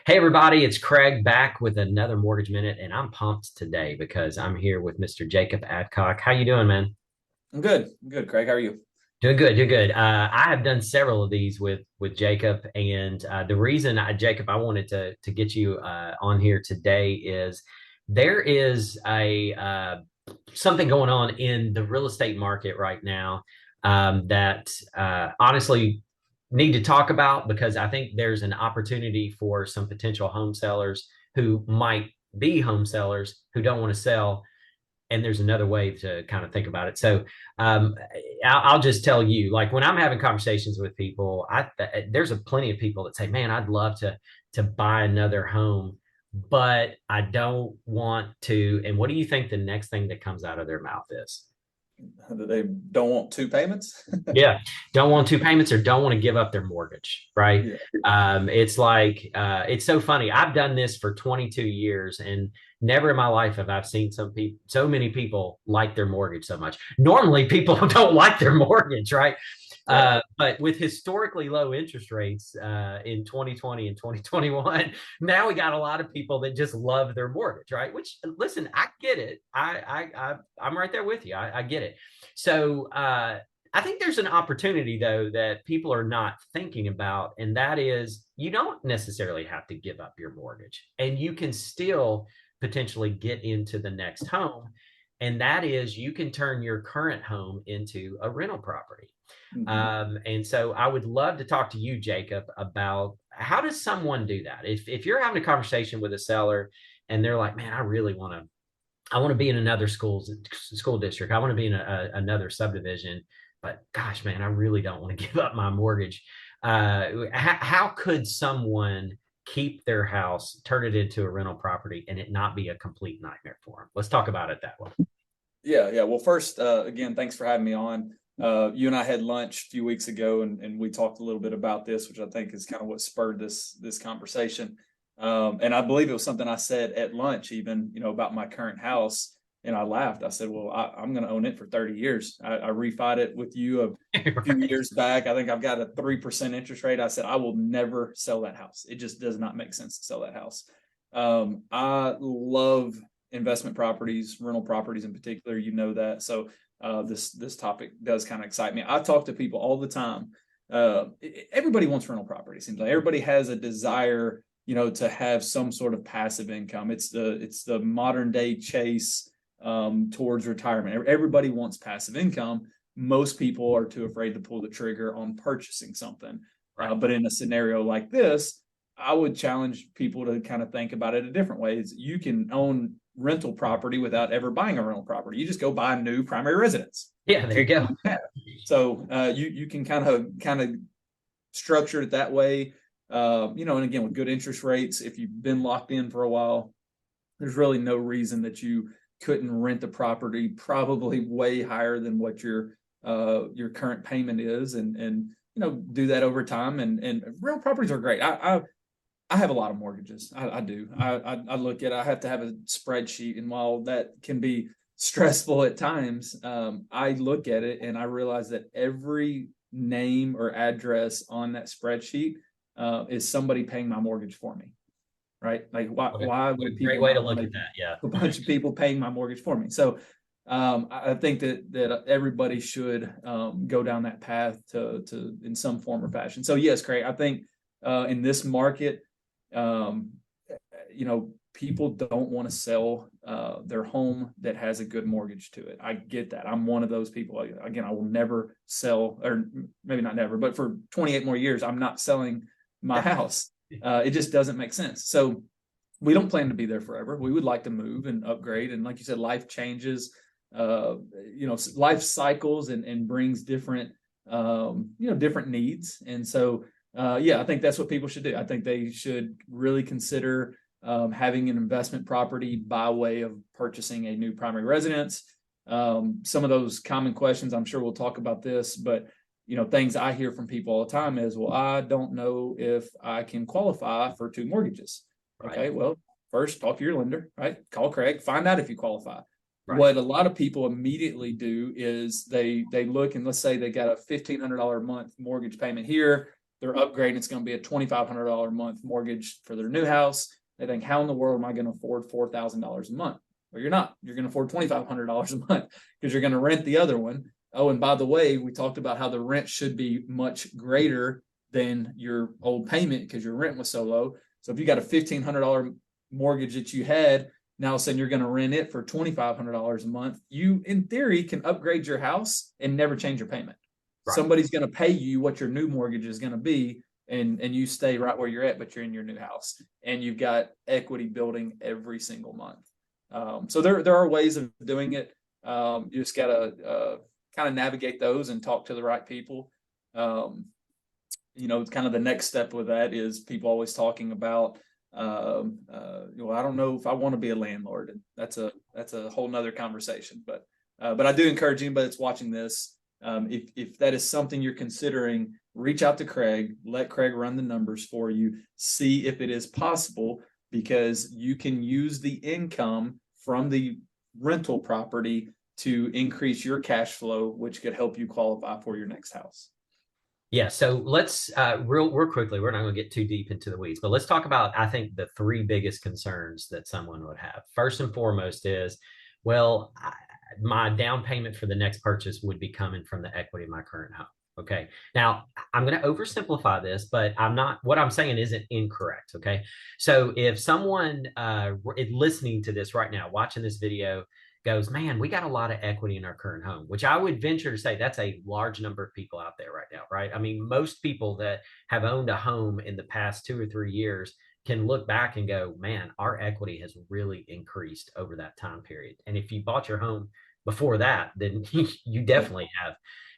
Hey everybody, it's Craig back with another Mortgage Minute, and I'm pumped today because I'm here with Mr. Jacob Adcock. How you doing, man? I'm good. I'm good, Craig. How are you? Doing good, doing good. I have done several of these with Jacob, and the reason, Jacob, I wanted to get you on here today is there is a something going on in the real estate market right now that honestly need to talk about because I think there's an opportunity for some potential home sellers who might be home sellers who don't want to sell, and there's another way to kind of think about it. So um, I'll just tell you, like when I'm having conversations with people, there's a plenty of people that say, "Man, I'd love to buy another home, but I don't want to." And what do you think the next thing that comes out of their mouth is? They don't want two payments. Yeah, don't want two payments or don't want to give up their mortgage, right? Yeah. It's like it's so funny. I've done this for 22 years, and never in my life have I seen so many people like their mortgage so much. Normally, people don't like their mortgage, right? Right. But with historically low interest rates in 2020 and 2021, now we got a lot of people that just love their mortgage, right? Which, listen, I get it. I'm right there with you. I get it. So I think there's an opportunity though that people are not thinking about, and that is you don't necessarily have to give up your mortgage, and you can still potentially get into the next home. And that is you can turn your current home into a rental property. Hmm. And so I would love to talk to you, Jacob, about how does someone do that? If you're having a conversation with a seller and they're like, man, I want to be in another school district. I want to be in another subdivision, but gosh, man, I really don't want to give up my mortgage. How could someone keep their house, turn it into a rental property, and it not be a complete nightmare for them? Let's talk about it that way. Yeah, yeah. Well, first, again, thanks for having me on. You and I had lunch a few weeks ago, and we talked a little bit about this, which I think is kind of what spurred this conversation. And I believe it was something I said at lunch, even about my current house. And I laughed. I said, "Well, I'm going to own it for 30 years." I refied it with you a few Right. years back. I think I've got a 3% interest rate. I said I will never sell that house. It just does not make sense to sell that house. I love investment properties, rental properties in particular. You know that. So this topic does kind of excite me. I talk to people all the time. Everybody wants rental property. Seems like everybody has a desire, to have some sort of passive income. It's the modern day chase towards retirement. Everybody wants passive income. Most people are too afraid to pull the trigger on purchasing something. Right. But in a scenario like this, I would challenge people to kind of think about it a different way. You can own rental property without ever buying a rental property. You just go buy a new primary residence. Yeah, there you go. So you can kind of structure it that way. And again, with good interest rates, if you've been locked in for a while, there's really no reason that you couldn't rent the property probably way higher than what your current payment is, and do that over time. And real properties are great. I have a lot of mortgages. I do. I look at. I have to have a spreadsheet, and while that can be stressful at times, I look at it and I realize that every name or address on that spreadsheet is somebody paying my mortgage for me. Right? Like, why? Why What a would great people way to not want look at that. Yeah. a bunch of people paying my mortgage for me? So I think that everybody should go down that path to in some form or fashion. So yes, Craig, I think in this market, um, people don't want to sell their home that has a good mortgage to it. I get that. I'm one of those people. Again, I will never sell, or maybe not never, but for 28 more years, I'm not selling my Yeah. house. It just doesn't make sense. So we don't plan to be there forever. We would like to move and upgrade. And like you said, life changes, life cycles and brings different needs. And so, I think that's what people should do. I think they should really consider having an investment property by way of purchasing a new primary residence. Some of those common questions, I'm sure we'll talk about this, but things I hear from people all the time is, well, I don't know if I can qualify for two mortgages. Right. Okay, well, first talk to your lender, right? Call Craig, find out if you qualify. Right. What a lot of people immediately do is they look, and let's say they got a $1,500 a month mortgage payment here. they're upgrading. It's going to be a $2,500 a month mortgage for their new house. They think, how in the world am I going to afford $4,000 a month? Well, you're not. You're going to afford $2,500 a month because you're going to rent the other one. Oh, and by the way, we talked about how the rent should be much greater than your old payment because your rent was so low. So if you got a $1,500 mortgage that you had, now all of a sudden you're going to rent it for $2,500 a month. You, in theory, can upgrade your house and never change your payment. Right. Somebody's going to pay you what your new mortgage is going to be, and you stay right where you're at, but you're in your new house, and you've got equity building every single month. So there are ways of doing it. You just got to kind of navigate those and talk to the right people. Kind of the next step with that is people always talking about, I don't know if I want to be a landlord. And that's a whole nother conversation, but I do encourage anybody that's watching this, if that is something you're considering, reach out to Craig, let Craig run the numbers for you, see if it is possible, because you can use the income from the rental property to increase your cash flow, which could help you qualify for your next house. Yeah, so let's real quickly, we're not going to get too deep into the weeds, but let's talk about, I think, the three biggest concerns that someone would have. First and foremost is, well, my down payment for the next purchase would be coming from the equity of my current home. Okay. Now, I'm going to oversimplify this, but what I'm saying isn't incorrect. Okay. So if someone is listening to this right now, watching this video, goes, man, we got a lot of equity in our current home, which I would venture to say that's a large number of people out there right now, right? I mean, most people that have owned a home in the past 2 or 3 years can look back and go, man, our equity has really increased over that time period. And if you bought your home before that, then you definitely have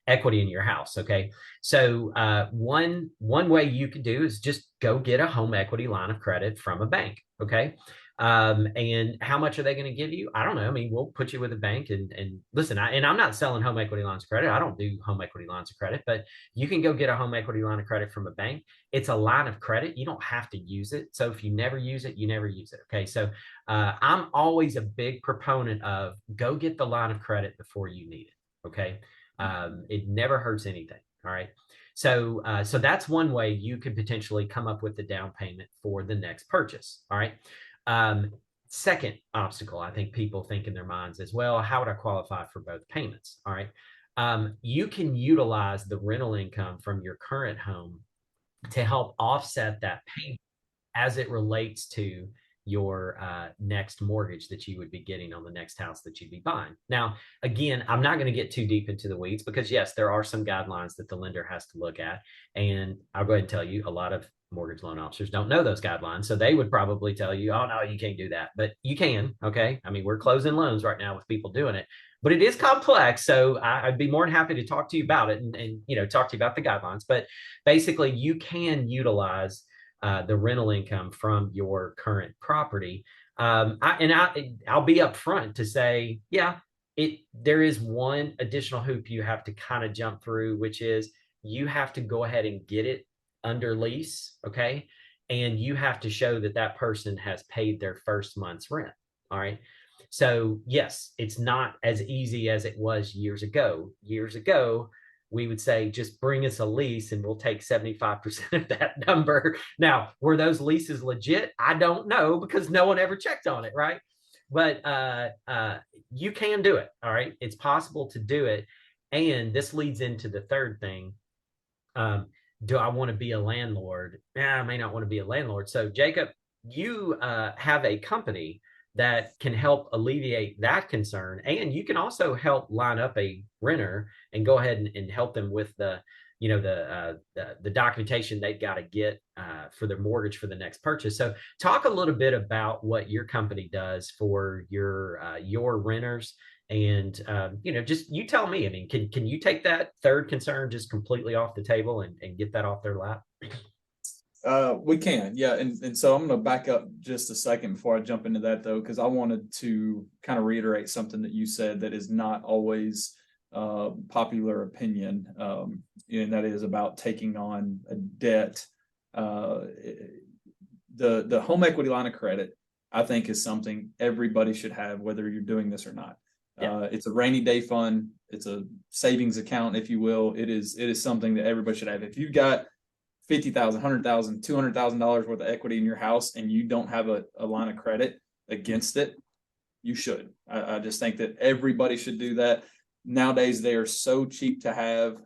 equity in your house. Okay. So one way you could do is just go get a home equity line of credit from a bank. Okay. And how much are they going to give you? I don't know. I mean, we'll put you with a bank and listen, I'm not selling home equity lines of credit. I don't do home equity lines of credit, but you can go get a home equity line of credit from a bank. It's a line of credit. You don't have to use it. So if you never use it, you never use it. Okay. So I'm always a big proponent of go get the line of credit before you need it. Okay. It never hurts anything. All right. So that's one way you could potentially come up with the down payment for the next purchase. All right. Second obstacle, I think people think in their minds is, well, how would I qualify for both payments? All right. You can utilize the rental income from your current home to help offset that payment as it relates to your next mortgage that you would be getting on the next house that you'd be buying. Now, again, I'm not going to get too deep into the weeds because, yes, there are some guidelines that the lender has to look at. And I'll go ahead and tell you, a lot of mortgage loan officers don't know those guidelines. So they would probably tell you, oh, no, you can't do that. But you can. Okay. I mean, we're closing loans right now with people doing it, but it is complex. So I'd be more than happy to talk to you about it and talk to you about the guidelines. But basically, you can utilize the rental income from your current property. I'll be upfront to say, yeah, there is one additional hoop you have to kind of jump through, which is you have to go ahead and get it under lease, okay? And you have to show that that person has paid their first month's rent, all right? So yes, it's not as easy as it was years ago. Years ago, we would say, just bring us a lease and we'll take 75% of that number. Now, were those leases legit? I don't know because no one ever checked on it, right? But you can do it, all right? It's possible to do it. And this leads into the third thing. Do I want to be a landlord? I may not want to be a landlord. So, Jacob, you have a company that can help alleviate that concern. And you can also help line up a renter and go ahead and help them with the documentation they've got to get for their mortgage for the next purchase. So talk a little bit about what your company does for your renters. And, just you tell me, I mean, can you take that third concern just completely off the table and get that off their lap? We can, yeah. And so I'm going to back up just a second before I jump into that, though, because I wanted to kind of reiterate something that you said that is not always popular opinion, and that is about taking on a debt. The home equity line of credit, I think, is something everybody should have, whether you're doing this or not. Yeah. It's a rainy day fund. It's a savings account, if you will. It is something that everybody should have. If you've got $50,000, $100,000, $200,000 worth of equity in your house and you don't have a line of credit against it, you should. I just think that everybody should do that. Nowadays, they are so cheap to have,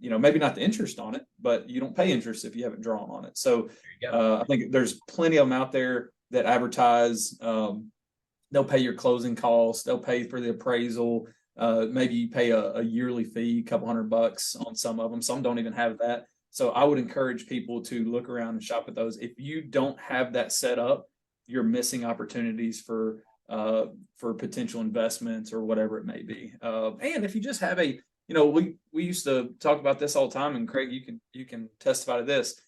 maybe not the interest on it, but you don't pay interest if you haven't drawn on it. So I think there's plenty of them out there that advertise. They'll pay your closing costs. They'll pay for the appraisal. Maybe you pay a yearly fee, a couple $100 on some of them. Some don't even have that. So I would encourage people to look around and shop at those. If you don't have that set up, you're missing opportunities for potential investments or whatever it may be. And if you just have we used to talk about this all the time, and Craig, you can testify to this.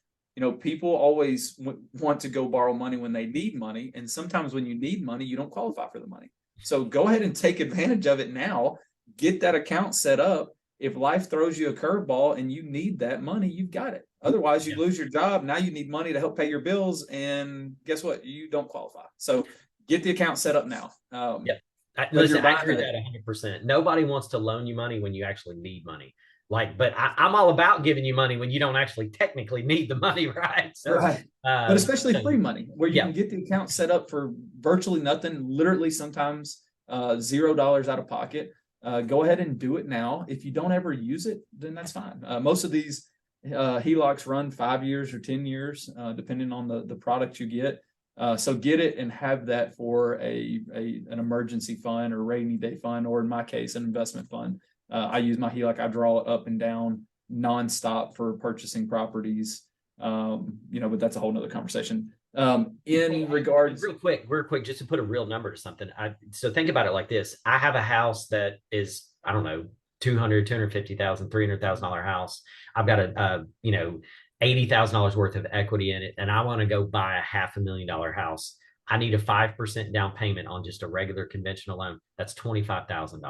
People always want to go borrow money when they need money, and sometimes when you need money, you don't qualify for the money. So go ahead and take advantage of it now. Get that account set up. If life throws you a curveball and you need that money, you've got it. Otherwise, you lose your job. Now you need money to help pay your bills, and guess what? You don't qualify. So get the account set up now. Listen, I agree with that 100%. Nobody wants to loan you money when you actually need money. But I'm all about giving you money when you don't actually technically need the money, right? So, right. But especially free money, where you can get the account set up for virtually nothing, literally sometimes $0 out of pocket. Go ahead and do it now. If you don't ever use it, then that's fine. Most of these HELOCs run 5 years or 10 years, depending on the product you get. So get it and have that for an emergency fund or rainy day fund, or in my case, an investment fund. I use my HELOC. I draw it up and down nonstop for purchasing properties. But that's a whole nother conversation. Regards, real quick, just to put a real number to something. So think about it like this. I have a house that is, I don't know, $250,000, $300,000 house. I've got a $80,000 worth of equity in it, and I want to go buy a $500,000 house. I need a 5% down payment on just a regular conventional loan. That's $25,000.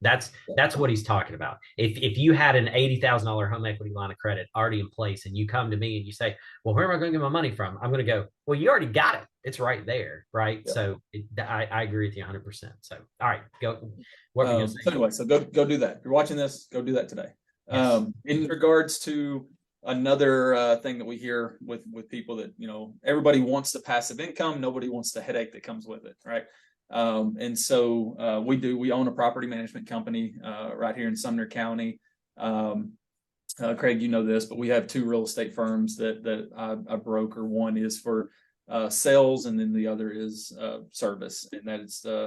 That's what he's talking about. If you had an $80,000 home equity line of credit already in place, and you come to me and you say, well, where am I going to get my money from? I'm going to go, well, you already got it. It's right there. Right. Yeah. So I agree with you 100%. So, all right, go. What were you going to say? So anyway, so go do that. If you're watching this, go do that today. Yes. In regards to another thing that we hear with people that, everybody wants the passive income. Nobody wants the headache that comes with it. Right. And so we own a property management company right here in Sumner County. Craig, you know this, but we have two real estate firms that I broker. One is for sales, and then the other is service, and that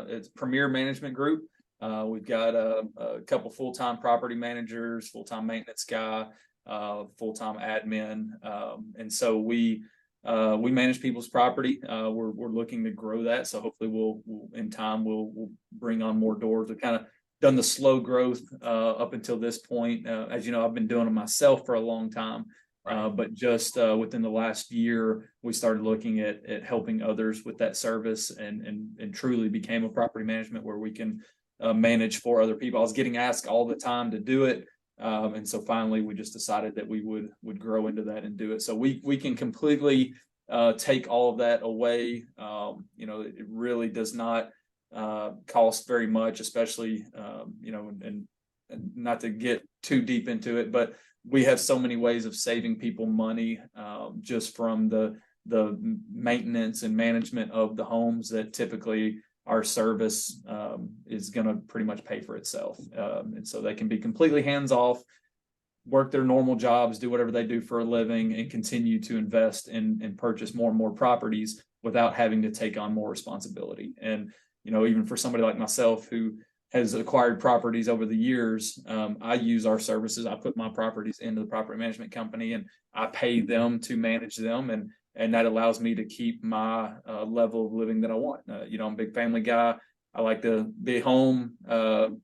it's Premier Management Group. We've got a couple full-time property managers, full-time maintenance guy, full-time admin, and so we manage people's property. We're looking to grow that, so hopefully we'll in time we'll bring on more doors. We've kind of done the slow growth up until this point. As you know, I've been doing it myself for a long time, but just within the last year, we started looking at helping others with that service, and truly became a property management where we can manage for other people. I was getting asked all the time to do it. And so finally, we just decided that we would grow into that and do it. So we can completely take all of that away. It really does not cost very much, especially and not to get too deep into it, but we have so many ways of saving people money just from the maintenance and management of the homes, that typically our service is going to pretty much pay for itself. And so they can be completely hands-off, work their normal jobs, do whatever they do for a living, and continue to invest and purchase more and more properties without having to take on more responsibility. And, even for somebody like myself who has acquired properties over the years, I use our services. I put my properties into the property management company, and I pay them to manage them. And that allows me to keep my level of living that I want. I'm a big family guy. I like to be home,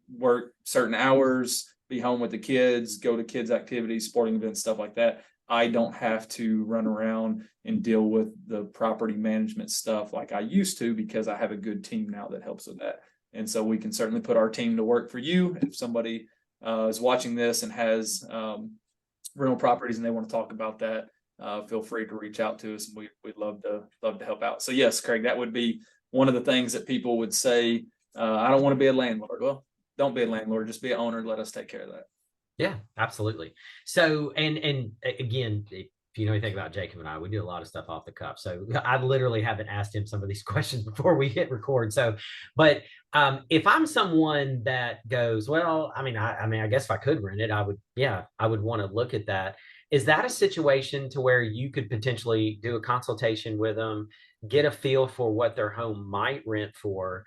work certain hours, be home with the kids, go to kids' activities, sporting events, stuff like that. I don't have to run around and deal with the property management stuff like I used to, because I have a good team now that helps with that. And so we can certainly put our team to work for you. If somebody is watching this and has rental properties and they want to talk about that, feel free to reach out to us, and we'd love to help out. So yes, Craig, that would be one of the things that people would say. I don't want to be a landlord. Well, don't be a landlord, just be an owner. Let us take care of that. Yeah, absolutely. So, and again, if you know anything about Jacob and I, we do a lot of stuff off the cuff. So I literally haven't asked him some of these questions before we hit record. So, but if I'm someone that goes, well, I guess if I could rent it, I would, yeah, I would want to look at that. Is that a situation to where you could potentially do a consultation with them, get a feel for what their home might rent for,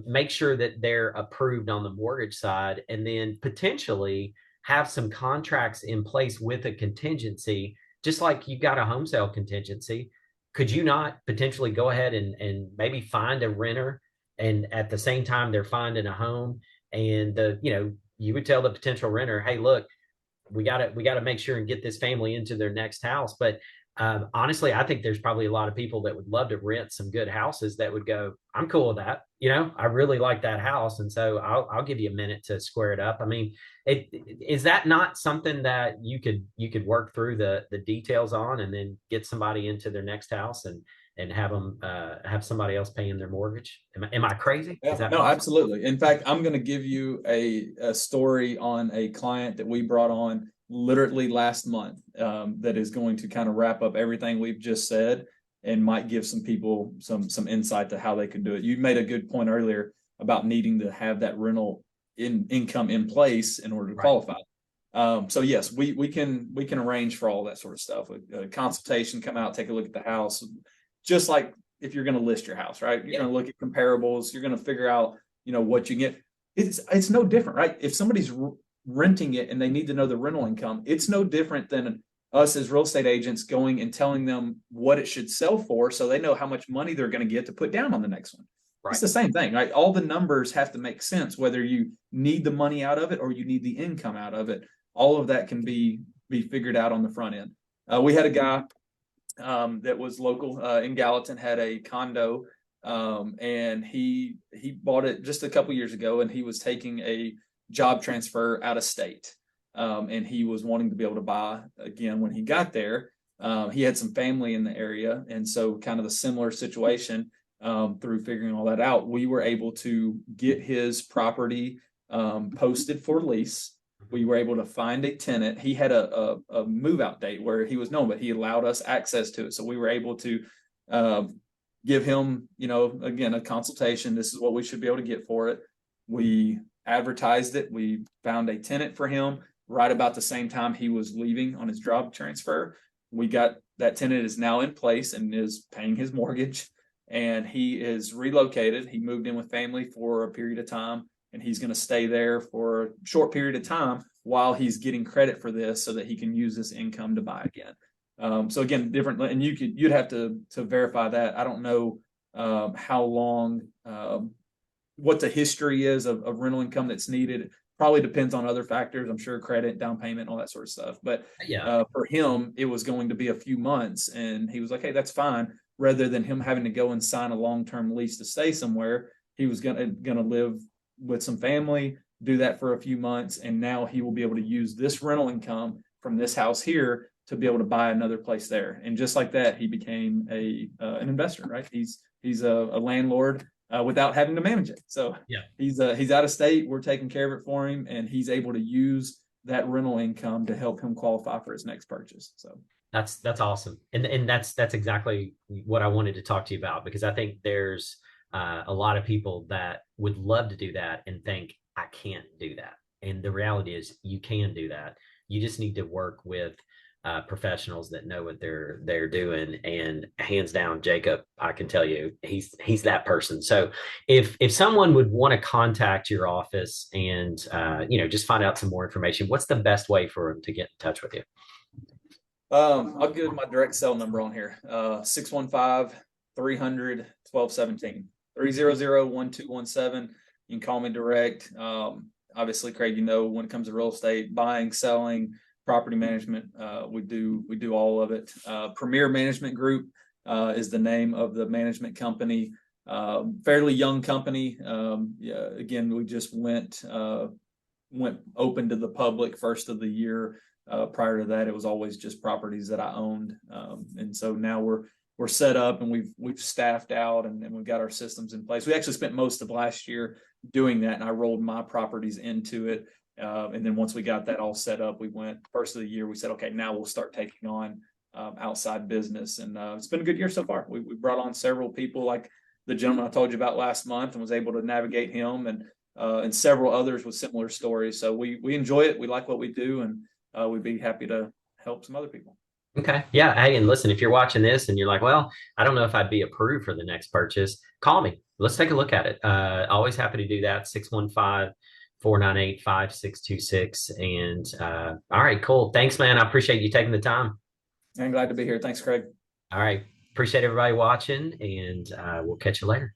make sure that they're approved on the mortgage side, and then potentially have some contracts in place with a contingency, just like you got a home sale contingency? Could you not potentially go ahead and maybe find a renter, and at the same time they're finding a home, and you would tell the potential renter, hey, look, we got to make sure and get this family into their next house. But honestly, I think there's probably a lot of people that would love to rent some good houses that would go, I'm cool with that. I really like that house, and so I'll give you a minute to square it up. I mean, is that not something that you could work through the details on, and then get somebody into their next house, and have them have somebody else paying their mortgage? Am I crazy? Is Yeah, that no, possible? absolutely. In fact, I'm going to give you a story on a client that we brought on literally last month, that is going to kind of wrap up everything we've just said and might give some people some insight to how they could do it. You made a good point earlier about needing to have that rental income in place in order to Right. qualify. So yes, we can arrange for all that sort of stuff. A consultation, come out, take a look at the house, just like if you're going to list your house, right? You're Yeah. going to look at comparables. You're going to figure out, what you get. It's no different, right? If somebody's renting it and they need to know the rental income, it's no different than us as real estate agents going and telling them what it should sell for, so they know how much money they're going to get to put down on the next one. It's Right. the same thing, right? All the numbers have to make sense, whether you need the money out of it or you need the income out of it. All of that can be figured out on the front end. We had a guy that was local in Gallatin, had a condo, and he bought it just a couple years ago, and he was taking a job transfer out of state, and he was wanting to be able to buy again when he got there. He had some family in the area, and so kind of a similar situation. Through figuring all that out, we were able to get his property posted for lease. We were able to find a tenant. He had a move out date where he was known, but he allowed us access to it. So we were able to give him, again, a consultation. This is what we should be able to get for it. We advertised it. We found a tenant for him right about the same time he was leaving on his job transfer. We got that tenant is now in place and is paying his mortgage, and he is relocated. He moved in with family for a period of time, and he's going to stay there for a short period of time while he's getting credit for this so that he can use this income to buy again. So again, different, and you'd have to verify that. I don't know how long, what the history is of rental income that's needed. Probably depends on other factors. I'm sure credit, down payment, all that sort of stuff. But Yeah. for him, it was going to be a few months, and he was like, "Hey, that's fine." Rather than him having to go and sign a long-term lease to stay somewhere, he was gonna live with some family, do that for a few months, and now he will be able to use this rental income from this house here to be able to buy another place there. And just like that, he became an investor, right? He's a landlord without having to manage it. So Yeah. he's out of state. We're taking care of it for him, and he's able to use that rental income to help him qualify for his next purchase. So That's awesome, and that's exactly what I wanted to talk to you about, because I think there's a lot of people that would love to do that and think I can't do that, and the reality is you can do that. You just need to work with professionals that know what they're doing, and hands down, Jacob, I can tell you, he's that person. So if someone would want to contact your office and just find out some more information, what's the best way for them to get in touch with you? I'll give my direct cell number on here. 615-300-1217, 300-1217. You can call me direct. Obviously, Craig, when it comes to real estate, buying, selling, property management, we do all of it. Premier Management Group is the name of the management company. Fairly young company. Yeah, again, we just went open to the public first of the year. Prior to that, it was always just properties that I owned, and so now we're set up, and we've staffed out, and we've got our systems in place. We actually spent most of last year doing that, and I rolled my properties into it. And then once we got that all set up, we went first of the year. We said, okay, now we'll start taking on outside business. And it's been a good year so far. We brought on several people, like the gentleman I told you about last month, and was able to navigate him, and several others with similar stories. So we enjoy it. We like what we do, and we'd be happy to help some other people. Okay. Yeah. Hey, and listen, if you're watching this and you're like, well, I don't know if I'd be approved for the next purchase, call me. Let's take a look at it. Always happy to do that. 615-498-5626. And all right, cool. Thanks, man. I appreciate you taking the time. I'm glad to be here. Thanks, Craig. All right. Appreciate everybody watching, and we'll catch you later.